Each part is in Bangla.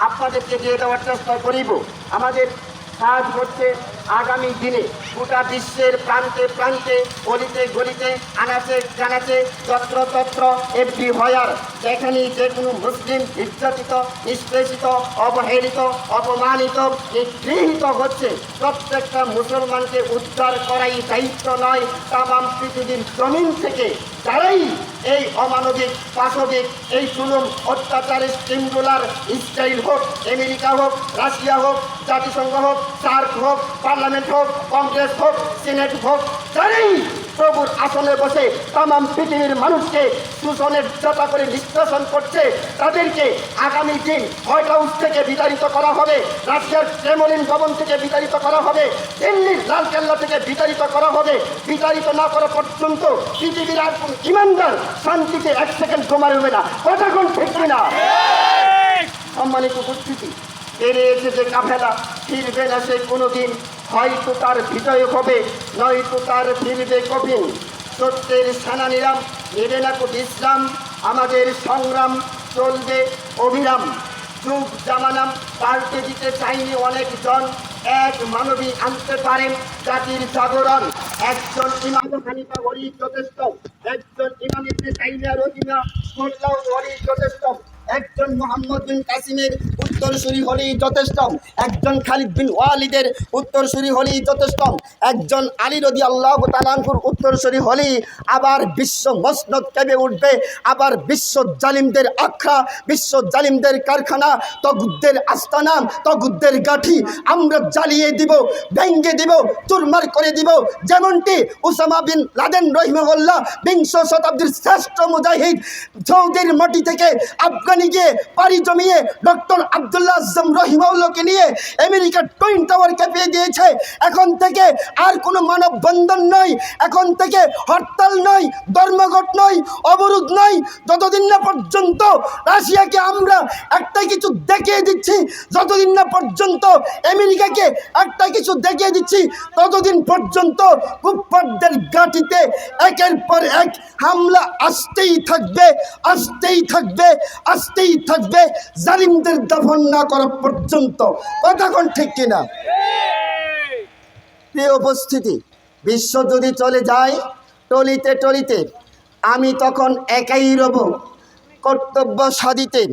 আপনাদেরকে দিয়ে দেওয়ার চেষ্টা করিব। আমাদের কাজ হচ্ছে আগামী দিনে গোটা বিশ্বের প্রান্তে প্রান্তে, অলিতে গলিতে, আনাচে কানাচে, যত্রতত্র এভরিহোয়ার যেখানে যে কোনো মুসলিম নির্যাতিত, নিষ্পেষিত, অবহেলিত, অপমানিত, নিগৃহীত হচ্ছে, প্রত্যেকটা মুসলমানকে উদ্ধার করাই দায়িত্ব নয়, তামাম পৃথিবীর জমিন থেকে যারাই এই অমানবিক, পাশবিক, এই জুলুম অত্যাচারের স্টিমরোলার ইসরায়েল হোক, আমেরিকা হোক, রাশিয়া হোক, জাতিসংঘ হোক, সার্ক হোক, পার্লামেন্ট হোক, কংগ্রেস হোক, সিনেট হোক, যারাই প্রভুর আসনে বসে তামাম পৃথিবীর মানুষকে শোষণের যাতা করে নিষ্কাশন করছে, তাদেরকে আগামী দিন হোয়াইট হাউস থেকে বিতাড়িত করা হবে, রাশিয়ার ক্রেমলিন ভবন থেকে বিতাড়িত করা হবে, দিল্লির লালকেল্লা থেকে বিতাড়িত করা হবে। বিতাড়িত না করা পর্যন্ত পৃথিবীর আর কোন ইমানদার শান্তিতে এক সেকেন্ড ঘুমাবে না। কতক্ষণ ঠিক কিনা? সম্মানিত উপস্থিতি, বেরিয়েছে যে কাফেলা, ফিরবে না সে কোনোদিন, হয়তো তার বিজয় হবে, নয়তো তার ফিরবে কঠিন। সত্যের সেনানীরাম নেবে না কো বিশ্রাম, আমাদের সংগ্রাম চলবে অবিরাম। যুগ জামানাম পাল্টে দিতে চাইনি অনেকজন, এক মানবী আনতে পারেন জাতির জাগরণ। একজন ইমাম হানিফা হরি যথেষ্ট, একজন ইমাম ইবনে তাইমিয়া রহিমা মোল্লাও হরি যথেষ্ট, একজন মোহাম্মদ বিন কাসিমের উত্তরসূরি হলেই যথেষ্ট, একজন খালিদ বিন ওয়ালিদের উত্তরসূরি হলেই যথেষ্ট, একজন আলী রাদিয়াল্লাহু তাআলা আনহুর উত্তরসূরি হলেই আবার বিশ্ব মসনদ কেঁপে উঠবে, আবার বিশ্ব জালিমদের আখড়া, বিশ্ব জালিমদের কারখানা, তগুদ্দের আস্তানা, তগুদ্দের গাঠি আমরা জ্বালিয়ে দিব, ভেঙ্গে দিব, চুরমার করে দিব। যেমনটি উসামা বিন লাদেন রহিমাহুল্লাহ বিংশ শতাব্দীর শ্রেষ্ঠ মুজাহিদ সৌদির মাটি থেকে আফগানি গিয়ে পাড়ি জমিয়ে ডক্টর আব্দুল্লাহ আজম রহিমাহুল্লাহকে নিয়ে আমেরিকার টুইন টাওয়ার কাঁপিয়ে দিয়েছে। এখন থেকে আর কোনো মানববন্ধন নয়, এখন থেকে হরতাল নয়, ধর্মঘট নয়, অবরোধ নয়, যতদিন না পর্যন্ত রাশিয়াকে আমরা একটা কিছু দেখিয়ে দিচ্ছি, যতদিন না পর্যন্ত আমেরিকাকে একটা কিছু দেখিয়ে দিচ্ছি, ততদিন পর্যন্ত কুফফারদের ঘাঁটিতে একের পর এক হামলা আসতেই থাকবে, আসতেই থাকবে, আসতেই থাকবে, জালিমদের দফন না করা পর্যন্ত। কতক্ষণ ঠিক কিনা? প্রিয় উপস্থিতি, বিশ্ব যদি চলে যায় টলিতে টলিতে, আমি তখন একাই রব কর্তব্য সাধিতে।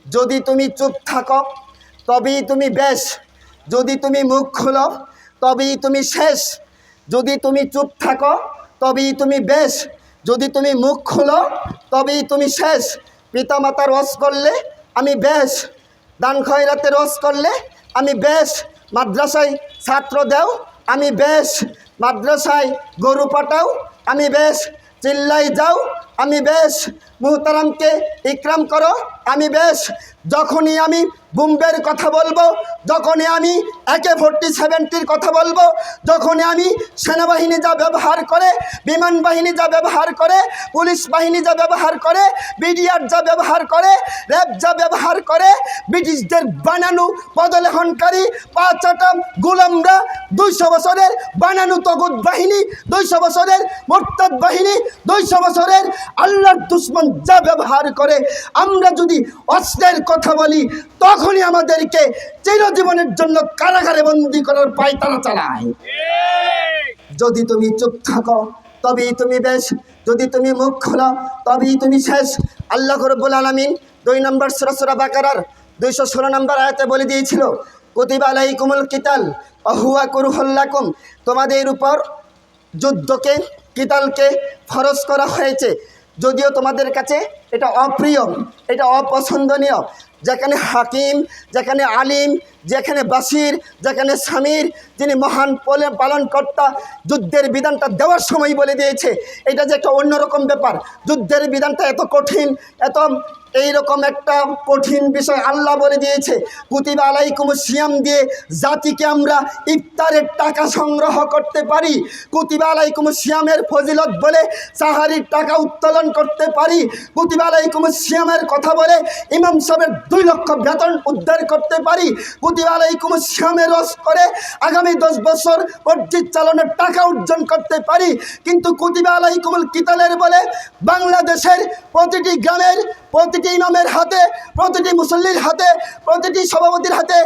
যদি তুমি চুপ থাকো তবেই তুমি বেশ, যদি তুমি মুখ খোলো তবেই তুমি শেষ। যদি তুমি চুপ থাকো তবেই তুমি বেশ, যদি তুমি মুখ খোলো তবেই তুমি শেষ। পিতামাতার রস করলে আমি বেশ, দান খয়রাতের রস করলে আমি বেশ, মাদ্রাসায় ছাত্র দেও আমি বেশ, মাদ্রাসায় গরু পাঠাও আমি বেশ, চিল্লাই যাও আমি বেশ, মুহতারামকে ইকরাম করো আমি বেশ। যখনই আমি বোম্বের কথা বলবো, যখনই আমি AK-47-র কথা বলবো, যখনই আমি সেনাবাহিনী যা ব্যবহার করে, বিমান বাহিনী যা ব্যবহার করে, পুলিশ বাহিনী যা ব্যবহার করে, বিডিআর যা ব্যবহার করে, র্যাব যা ব্যবহার করে, ব্রিটিশদের বানানো পদলেখনকারী পাঁচাটা গোলামরা, 200 বছরের বানানো তগুদ বাহিনী, 200 বছরের মোরতাদ বাহিনী, 200 বছরের আল্লাহর দুশমন যা ব্যবহার করে, আমরা যদি অস্ত্রের কথা বলি তখনই আমাদেরকে চিরজীবনের জন্য কারাগারে বন্দী করার পায়তারা চালায়। যদি তুমি চুপ থাকো তবেই তুমি বেশ, যদি তুমি মুখ খোলো তবেই তুমি শেষ। আল্লাহ রাব্বুল আলামিন 2 নম্বর সূরা বাকারার 216 নম্বর আয়াতে বলে দিয়েছিল, কুতিবা আলাইকুমুল কিতাল ওয়া হুয়া কুরহুল লাকুম, তোমাদের উপর যুদ্ধকে, কিতালকে ফরজ করা হয়েছে, যদিও তোমাদের কাছে এটা অপ্রিয়, এটা অপছন্দনীয়। যেখানে হাকিম, যেখানে আলিম, যেখানে বাসির, যেখানে সামির, যিনি মহান পালনকর্তা, যুদ্ধের বিধানটা দেওয়ার সময় বলে দিয়েছে। এটা যে একটা অন্যরকম ব্যাপার, যুদ্ধের বিধানটা এত কঠিন, এত এইরকম একটা কঠিন বিষয় আল্লাহ বলে দিয়েছে। কুতিবা আলাইকুমুস সিয়াম দিয়ে জাতিকে আমরা ইফতারের টাকা সংগ্রহ করতে পারি, কুতিবা আলাইকুমুস সিয়ামের ফজিলত বলে সাহারির টাকা উত্তোলন করতে পারি, কুতিবা আলাইকুমুস সিয়ামের কথা বলে ইমাম সাহেবের 2 লক্ষ বেতন উদ্ধার করতে পারি, কুতিবা আলাইকুমুস সিয়ামের রস করে আগামী 10 বছর মসজিদ চালানোর টাকা অর্জন করতে পারি। কিন্তু কুতিবা আলাইকুমুল কিতালের বলে বাংলাদেশের প্রতিটি গ্রামের, প্রতিটি প্রতিটি ইমামের হাতে, প্রতিটি মুসল্লির হাতে, প্রতিটি সভাপতির হাতে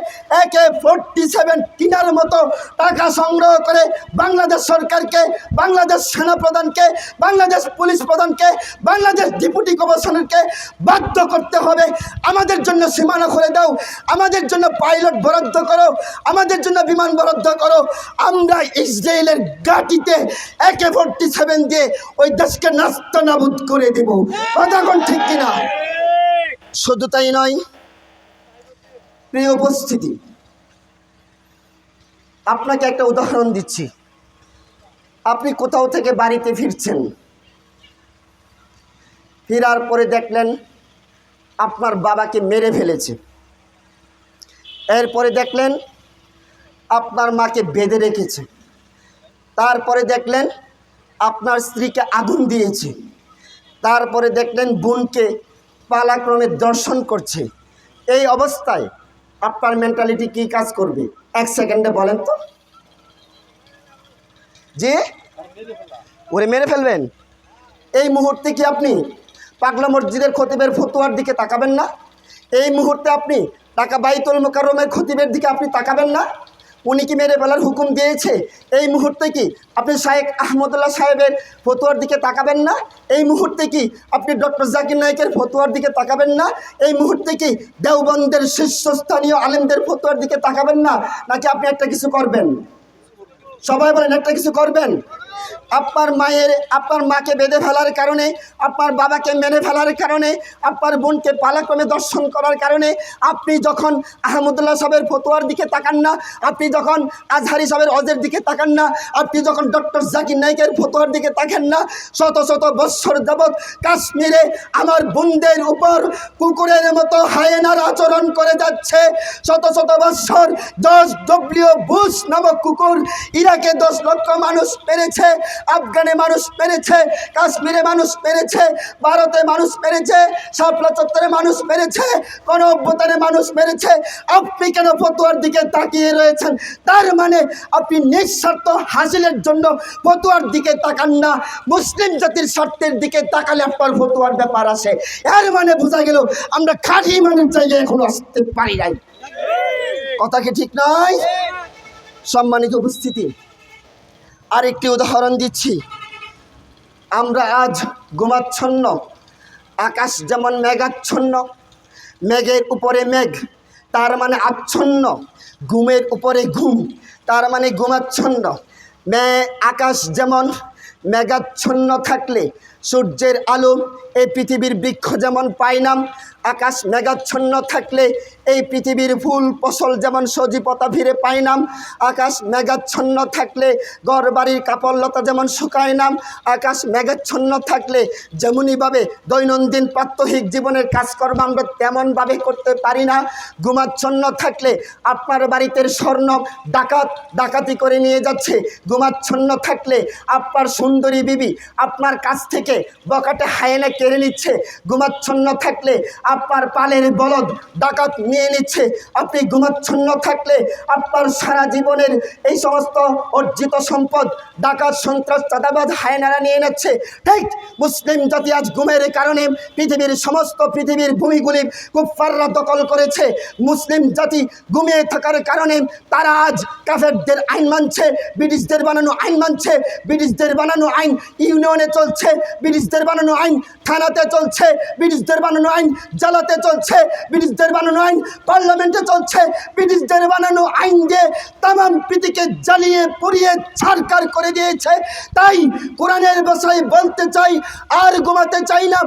AK-47 কেনার মতো টাকা সংগ্রহ করে বাংলাদেশ সরকারকে, বাংলাদেশ সেনা প্রধানকে, বাংলাদেশ পুলিশ প্রধানকে, বাংলাদেশ ডেপুটি কমিশনারকে বাধ্য করতে হবে, আমাদের জন্য সীমানা খুলে দাও, আমাদের জন্য পাইলট বরাদ্দ করো, আমাদের জন্য বিমান বরাদ্দ করো, আমরা ইসরায়েলের ঘাঁটিতে AK-47 দিয়ে ওই দেশকে নাস্তানাবুদ করে দেব। কথা কোন ঠিক কিনা? শুধু তাই নয়, প্রিয় উপস্থিতি, আপনাকে একটা উদাহরণ দিচ্ছি। আপনি কোথাও থেকে বাড়িতে ফিরছেন, ফেরার পরে দেখলেন আপনার বাবাকে মেরে ফেলেছে, এরপরে দেখলেন আপনার মাকে বেঁধে রেখেছে, তারপরে দেখলেন আপনার স্ত্রীকে আগুন দিয়েছে, তারপরে দেখলেন বোনকে পালাক্রমে দর্শন করছে। এই অবস্থায় আপনার মেন্টালিটি কি কাজ করবে? এক সেকেন্ডে বলেন তো। যে ওরে মেরে ফেলবেন, এই মুহূর্তে কি আপনি পাগলা মসজিদের খতিবের ফতোয়ার দিকে তাকাবেন না? এই মুহূর্তে আপনি ঢাকা বাইতুল মোকাররমের খতিবের দিকে আপনি তাকাবেন না? উনি কি মেরে ফেলার হুকুম দিয়েছে? এই মুহূর্তে কি আপনি শায়েখ আহমদুল্লাহ সাহেবের ফতোয়ার দিকে তাকাবেন না? এই মুহূর্তে কি আপনি ডক্টর জাকির নায়েকের ফতোয়ার দিকে তাকাবেন না? এই মুহূর্তে কি দেওবন্দের শীর্ষস্থানীয় আলেমদের ফতোয়ার দিকে তাকাবেন না? নাকি আপনি একটা কিছু করবেন? সবাই বলেন, একটা কিছু করবেন? আপনার মাকে বেঁধে ফেলার কারণে, আপনার বাবাকে মেরে ফেলার কারণে, আপনার বোনকে পালাক্রমে দর্শন করার কারণে আপনি যখন আহমদুল্লাহ সাহেবের ফতোয়ার দিকে তাকান না, আপনি যখন আজহারি সাহেবের অজের দিকে তাকান না, আপনি যখন ডক্টর জাকির নায়েকের ফতোয়ার দিকে তাকান না, শত শত বৎসর যাবৎ কাশ্মীরে আমার বোনদের উপর কুকুরের মতো হায়েনার আচরণ করে যাচ্ছে। শত শত বৎসর জর্জ ডব্লিউ বুশ নামক কুকুর ইরাকে 10 লক্ষ মানুষ মেরেছে, আফগানে মানুষ মেরেছে, কাশ্মীরে মানুষ মেরেছে, ভারতে মানুষ মেরেছে, শাপলা চত্বরে মানুষ মেরেছে, গণঅভ্যুত্থানে মানুষ মেরেছে। আপনি কেন ফতোয়ার দিকে তাকিয়ে রয়েছেন? তার মানে আপনি নিঃস্বার্থ হাসিলের জন্য ফতোয়ার দিকে তাকান না, মুসলিম জাতির স্বার্থের দিকে তাকালে আপনার ফতোয়ার ব্যাপার আসে। এর মানে বোঝা গেল আমরা খাঁটি মানুষ জায়গায় এখনো আসতে পারি নাই। কথা কি ঠিক নয়? সম্মানিত উপস্থিতি, আরেকটি উদাহরণ দিচ্ছি। আমরা আজ ঘুমাচ্ছন্ন, আকাশ যেমন মেঘাচ্ছন্ন, মেঘের উপরে মেঘ তার মানে আচ্ছন্ন, ঘুমের উপরে ঘুম তার মানে ঘুমাচ্ছন্ন। আকাশ যেমন মেঘাচ্ছন্ন থাকলে সূর্যের আলো এই পৃথিবীর বৃক্ষ যেমন পায় না, আকাশ মেঘাচ্ছন্ন থাকলে এই পৃথিবীর ফুল ফসল যেমন সজীবতা ফিরে পায় না, আকাশ মেঘাচ্ছন্ন থাকলে ঘর বাড়ির কাপড়লতা যেমন শুকায় না, আকাশ মেঘাচ্ছন্ন থাকলে যেমনইভাবে দৈনন্দিন প্রাত্যহিক জীবনের কাজকর্ম আমরা তেমনভাবে করতে পারি না। ঘুমাচ্ছন্ন থাকলে আপনার বাড়িতে স্বর্ণ ডাকাতি করে নিয়ে যাচ্ছে, ঘুমাচ্ছন্ন থাকলে আপনার সুন্দরী বিবি আপনার কাছ থেকে বকাটে হায়েনা কেড়ে নিচ্ছে, ঘুমাচ্ছন্ন থাকলে আপনার পালের বলদ ডাকাত নিয়ে নিচ্ছে, আপনি ঘুমাচ্ছন্ন থাকলে আপনার সারা জীবনের এই সমস্ত অর্জিত সম্পদ ডাকাত সন্ত্রাস চাঁদাবাজ হায়নারা নিয়ে নিচ্ছে। ঠিক মুসলিম জাতি আজ ঘুমের কারণে পৃথিবীর ভূমিগুলি কুফফাররা দখল করেছে। মুসলিম জাতি ঘুমিয়ে থাকার কারণে তারা আজ কাফেরদের আইন মানছে, ব্রিটিশদের বানানো আইন মানছে, ব্রিটিশদের বানানো আইন ইউনিয়নে চলছে, ব্রিটিশদের বানানো আইন থানাতে চলছে, ব্রিটিশদের বানানো আইন জ্বালাতে চলছে, ব্রিটিশদের বানানো আইন পার্লামেন্টে চলছে, ব্রিটিশদের বানানো আইন দিয়ে তামাম পৃথিবীকে জ্বালিয়ে পুড়িয়ে ছারখার করে দিয়েছে। তাই কোরআনের ভাষায় বলতে চাই, আর ঘুমাতে চাই না,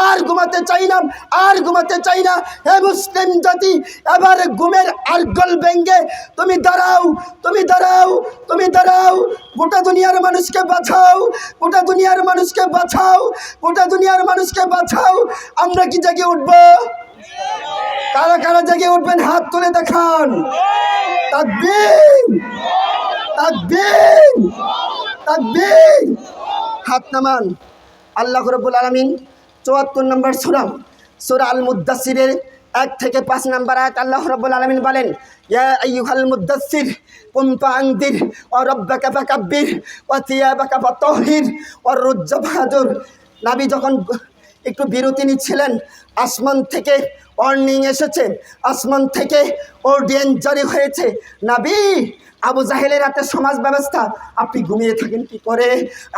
আর ঘুমাতে চাই না, আর ঘুমাতে চাই না। হে মুসলিম জাতি, এবার ঘুমের আরগল ভেঙ্গে তুমি দাঁড়াও, তুমি দাঁড়াও, তুমি দাঁড়াও, গোটা দুনিয়ার মানুষকে বাঁচাও, গোটা দুনিয়ার মানুষকে বাঁচাও, গোটা দুনিয়ার মানুষকে বাঁচাও। আমরা কি জেগে উঠবো? কারা কারা জেগে উঠবেন হাত তুলে দেখান। তাকবীর, তাকবীর, তাকবীর। হাত নামান। আল্লাহ রাব্বুল আলামিন ৭৪ নম্বর সূরা আল মুদ্দাসসিরের 1 থেকে 5 নম্বর আয়াত আল্লাহ রাব্বুল আলামিন বলেন, ইয়া আইয়ুহাল মুদ্দাসসির কুম ফাআনদির ওয়া রাব্বাকা ফাকাব্বির ওয়া থিয়াবাকা ফাতাহহির ওয়ার রুজ্জা ফাহজুর। নবী যখন একটু বিরতি নিচ্ছিলেন, আসমান থেকে ওয়ার্নিং এসেছে, আসমান থেকে অর্ডিন্যান্স জারি হয়েছে। নবী, আবু জাহেলের হাতে সমাজ ব্যবস্থা, আপনি ঘুমিয়ে থাকেন কি করে?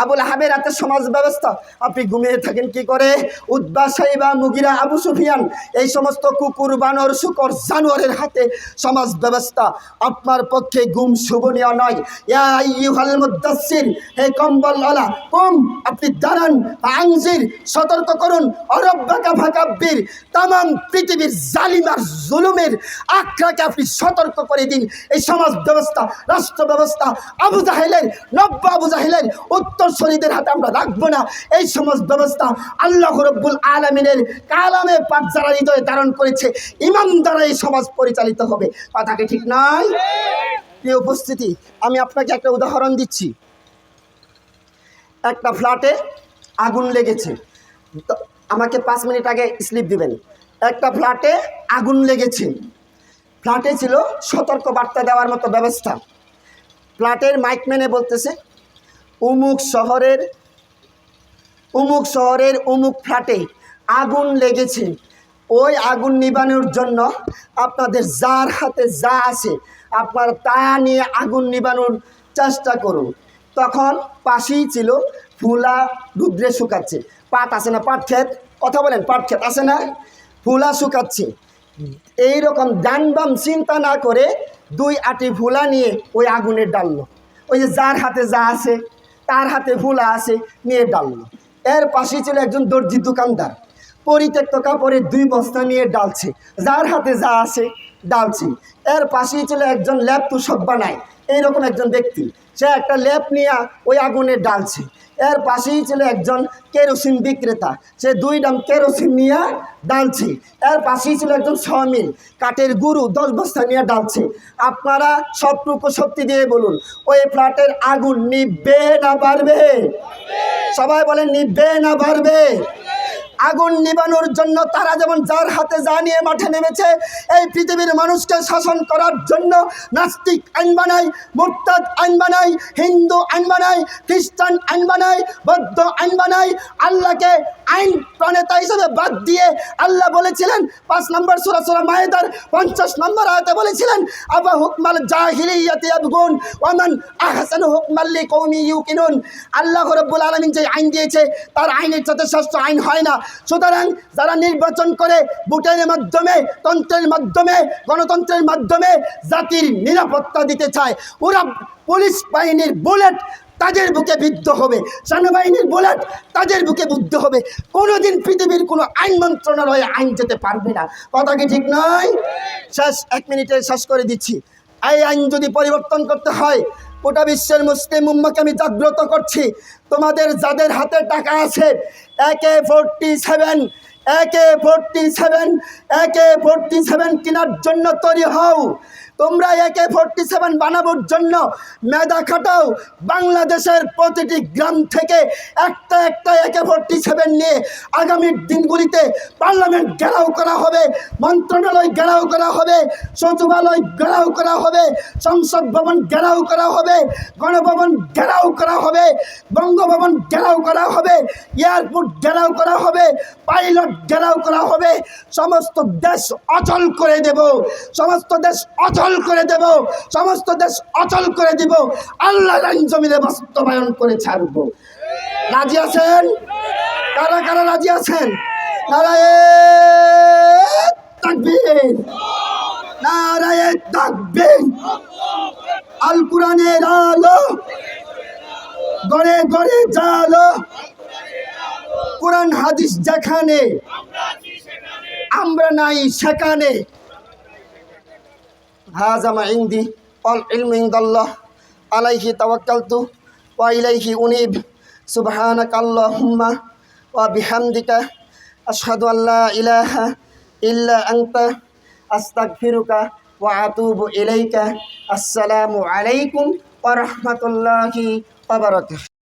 আবুল আহাবের হাতে সমাজ ব্যবস্থা, আপনি ঘুমিয়ে থাকেন কি করে? উতবা, সাইবা, মুগিরা, আবু সুফিয়ান, এই সমস্ত কুকুর, বানর, শুকর, জানোয়ারের হাতে সমাজ ব্যবস্থা, আপনার পক্ষে ঘুম শুভনীয় নয়। ইয়া আইয়ুহাল মুদ্দাসসির, হে কম্বলওয়ালা, কুম, আপনি দাঁড়ান। আনজির, সতর্ক করুন। অরব্বাকা ফাকাব্বির, তামাম পৃথিবীর জালিম আর জুলুমের আখড়াকে আপনি সতর্ক করে দিন। এই সমাজ ব্যবস্থা, রাষ্ট্র ব্যবস্থা আবু জাহেলের, নব্য আবু জাহেলের উত্তরসূরিদের হাতে আমরা রাখবো না। এই সমাজ ব্যবস্থা আল্লাহ রব্বুল আলামিনের কালামে পাক যারা হৃদয়ে ধারণ করেছে, ইমাম দ্বারা এই সমাজ পরিচালিত হবে। কথা কি ঠিক নয়? প্রিয় উপস্থিতি, আমি আপনাকে একটা উদাহরণ দিচ্ছি। একটা ফ্ল্যাটে আগুন লেগেছে, আমাকে 5 মিনিট আগে স্লিপ দিবেন। একটা ফ্ল্যাটে আগুন লেগেছে, ফ্ল্যাটে ছিল সতর্ক বার্তা দেওয়ার মতো ব্যবস্থা। ফ্ল্যাটের মাইকম্যানে বলতেছে, অমুক শহরের অমুক ফ্ল্যাটে আগুন লেগেছে, ওই আগুন নিবানোর জন্য আপনাদের যার হাতে যা আছে আপনারা তা নিয়ে আগুন নিবানোর চেষ্টা করুন। তখন পাশেই ছিল ফুলা রুদ্রে শুকাচ্ছে, পাট আছে না, পাট ক্ষেত, কথা বলেন, পাট ক্ষেত আছে না, ফুলা শুকাচ্ছে। এইরকম ডান বাম চিন্তা না করে 2 আটি ফুলা নিয়ে ওই আগুনে ডাললো। ওই যে যার হাতে যা আছে, তার হাতে ফুলা আছে, নিয়ে ডাললো। এর পাশেই ছিল একজন দর্জি দোকানদার, পরিত্যক্ত কাপড়ের 2 বস্তা নিয়ে ডালছে, যার হাতে যা আছে ডালছে। এর পাশেই ছিল একজন ল্যাপ তুষক বানায় এইরকম একজন ব্যক্তি, সে একটা ল্যাপ নিয়ে ওই আগুনে ডালছে। এর পাশেই ছিল একজন কেরোসিন বিক্রেতা, সে 2 ড্রাম কেরোসিন নিয়ে ডালছে। এর পাশেই ছিল একজন শ্রমিক, কাঠের গুঁড়ো 10 বস্তা নিয়ে ডালছে। আপনারা সবটুকু শক্তি দিয়ে বলুন, ওই ফ্ল্যাটের আগুন নিভবে না বাড়বে? সবাই বলেন, নিভবে না বাড়বে? আগুন নিবানোর জন্য তারা যেমন যার হাতে যা নিয়ে মাঠে নেমেছে, এই পৃথিবীর মানুষকে শাসন করার জন্য নাস্তিক আইন বানায়, মুরতাদ আইন বানায়, হিন্দু আইন বানায়, খ্রিস্টান আইন বানায়, বৌদ্ধ আইন বানায়। আল্লাহকে আইন প্রণেতা হিসেবে বাদ দিয়ে আল্লাহ বলেছিলেন 5 নম্বর সূরা মায়েদার 50 নম্বর আয়াতে বলেছিলেন, আবা হুকমাল জাহিলিয়াতি ইয়াবগুন ওয়া মান আহসানু হুকমান লিকওমি ইউকিনুন। আল্লাহ রাব্বুল আলামিন যে আইন দিয়েছে তার আইনের সাথে শ্রেষ্ঠ আইন হয় না। সুতরাং যারা নির্বাচন করে ভোটের মাধ্যমে, তন্ত্রের মাধ্যমে, গণতন্ত্রের মাধ্যমে জাতির নিরাপত্তা দিতে চায়, ওরা পুলিশ বাহিনীর বুলেট তাদের বুকে বিদ্ধ হবে, সেনাবাহিনীর বুলেট তাদের বুকে বিদ্ধ হবে। কোনোদিন পৃথিবীর কোনো আইন মন্ত্রণালয়ে আইন যেতে পারবে না। কথা কি ঠিক নয়? শেষ 1 মিনিটে শেষ করে দিচ্ছি। এই আইন যদি পরিবর্তন করতে হয়, গোটা বিশ্বের মুসলিম উম্মাহকে আমি জাগ্রত করছি, তোমাদের যাদের হাতে টাকা আছে, AK-47 কেনার জন্য তৈরি হও। তোমরা AK-47 বানানোর জন্য মেধা খাটাও। বাংলাদেশের প্রতিটি গ্রাম থেকে একটা AK-47 নিয়ে আগামীর দিনগুলিতে পার্লামেন্ট ঘেরাও করা হবে, মন্ত্রণালয় ঘেরাও করা হবে, সচিবালয় ঘেরাও করা হবে, সংসদ ভবন ঘেরাও করা হবে, গণভবন ঘেরাও করা হবে, বঙ্গভবন ঘেরাও করা হবে, এয়ারপোর্ট ঘেরাও করা হবে, পাইলট ঘেরাও করা হবে। সমস্ত দেশ অচল করে দেব, সমস্ত দেশ অচল করে দেব, সমস্ত দেশ অচল করে দিব। আল্লাহর আইন জমিনে বাস্তবায়ন করে ছাড়ব। রাজি আছেন? কারা কারা রাজি আছেন? নারায়ে তাকবীর, নারায়ে তাকবীর। আল কোরআনের আলো গড়ে গড়ে জালো, কোরআন হাদিস যেখানে আমরা নাই সেখানে। হাযা মা ইনদি আল ইলমু ইনদাল্লাহ আলাইহি তাওয়াক্কালতু ওয়া ইলাইহি উনীব। সুবহানাকাল্লাহুম্মা ওয়া বিহামদিকা আশহাদু আল্লা ইলাহা ইল্লা আনতা আস্তাগফিরুকা ওয়া আতুবু ইলাইকা। আসসালামু আলাইকুম ওয়া রাহমাতুল্লাহি ওয়া বারাকাতুহু।